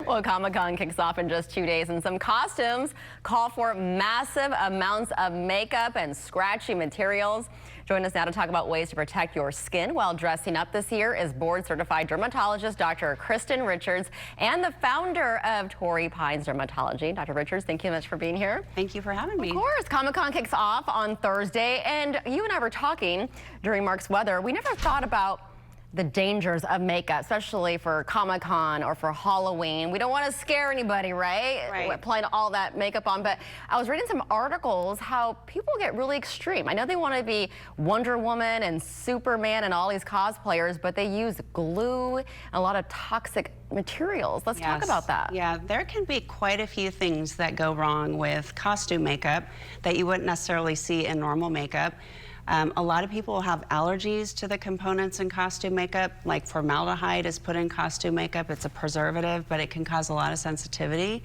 Well, Comic-Con kicks off in just 2 days, and some costumes call for massive amounts of makeup and scratchy materials. Join us now to talk about ways to protect your skin while dressing up this year is board-certified dermatologist Dr. Kristen Richards and the founder of Torrey Pines Dermatology. Dr. Richards, thank you much for being here. Thank you for having me. Of course. Comic-Con kicks off on Thursday, and you and I were talking during Mark's Weather. We never thought about the dangers of makeup, especially for Comic-Con or for Halloween. We don't want to scare anybody, right? Right. Applying all that makeup on. But I was reading some articles how people get really extreme. I know they want to be Wonder Woman and Superman and all these cosplayers, but they use glue and a lot of toxic materials. Let's talk about that. Yeah, there can be quite a few things that go wrong with costume makeup that you wouldn't necessarily see in normal makeup. A lot of people have allergies to the components in costume makeup, like formaldehyde is put in costume makeup. It's a preservative, but it can cause a lot of sensitivity.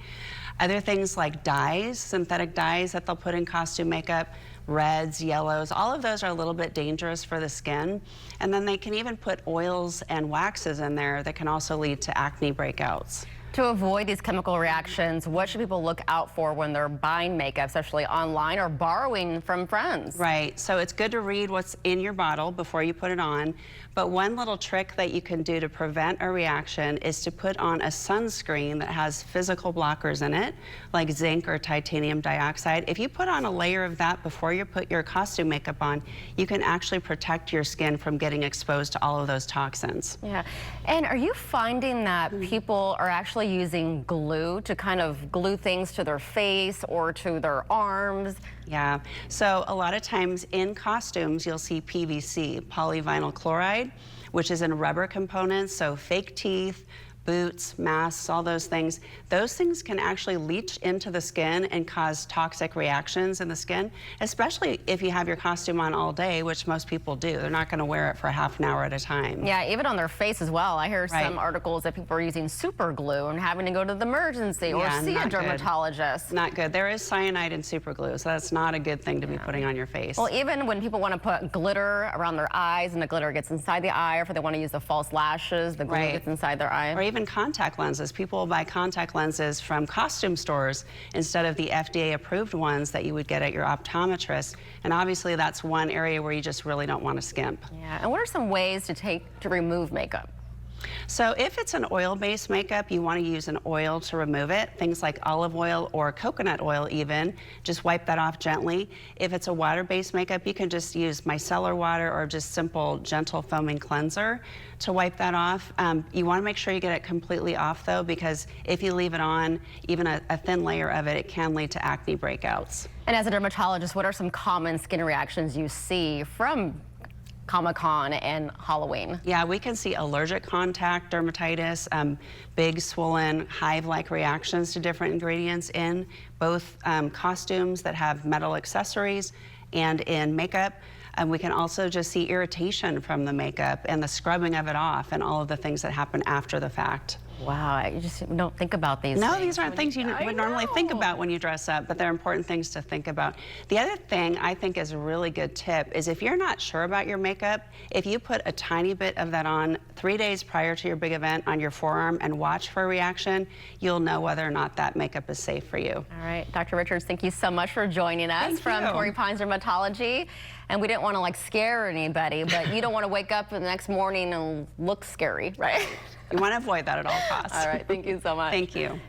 Other things like dyes, synthetic dyes that they'll put in costume makeup, reds, yellows, all of those are a little bit dangerous for the skin. And then they can even put oils and waxes in there that can also lead to acne breakouts. To avoid these chemical reactions, what should people look out for when they're buying makeup, especially online or borrowing from friends? Right, so it's good to read what's in your bottle before you put it on, but one little trick that you can do to prevent a reaction is to put on a sunscreen that has physical blockers in it, like zinc or titanium dioxide. If you put on a layer of that before you put your costume makeup on, you can actually protect your skin from getting exposed to all of those toxins. Yeah, and are you finding that people are actually using glue to kind of glue things to their face or to their arms? Yeah, so a lot of times in costumes you'll see PVC, polyvinyl chloride, which is in rubber components, so fake teeth, boots, masks, all those things. Those things can actually leach into the skin and cause toxic reactions in the skin, especially if you have your costume on all day, which most people do. They're not going to wear it for half an hour at a time. Yeah, even on their face as well. I hear Right. some articles that people are using super glue and having to go to the emergency or see a dermatologist. Not good. There is cyanide in super glue, so that's not a good thing to be putting on your face. Well, even when people want to put glitter around their eyes and the glitter gets inside the eye, or if they want to use the false lashes, the glue gets inside their eye. Or even contact lenses. People will buy contact lenses from costume stores instead of the FDA approved ones that you would get at your optometrist. And obviously that's one area where you just really don't want to skimp. Yeah, and what are some ways to remove makeup? So if it's an oil-based makeup, you want to use an oil to remove it, things like olive oil or coconut oil even. Just wipe that off gently. If it's a water-based makeup, you can just use micellar water or just simple gentle foaming cleanser to wipe that off. You want to make sure you get it completely off though, because if you leave it on, even a thin layer of it, it can lead to acne breakouts. And as a dermatologist, what are some common skin reactions you see from Comic-Con and Halloween? Yeah, we can see allergic contact dermatitis, big swollen hive-like reactions to different ingredients in both costumes that have metal accessories and in makeup. We can also just see irritation from the makeup and the scrubbing of it off and all of the things that happen after the fact. Wow, you just don't think about these No, things. these aren't things you would normally think about when you dress up, but they're important things to think about. The other thing I think is a really good tip is if you're not sure about your makeup, if you put a tiny bit of that on 3 days prior to your big event on your forearm and watch for a reaction, you'll know whether or not that makeup is safe for you. All right, Dr. Richards, thank you so much for joining us from Torrey Pines Dermatology. And we didn't want to like scare anybody, but you don't want to wake up the next morning and look scary, right? You want to avoid that at all costs. All right, thank you so much. Thank you.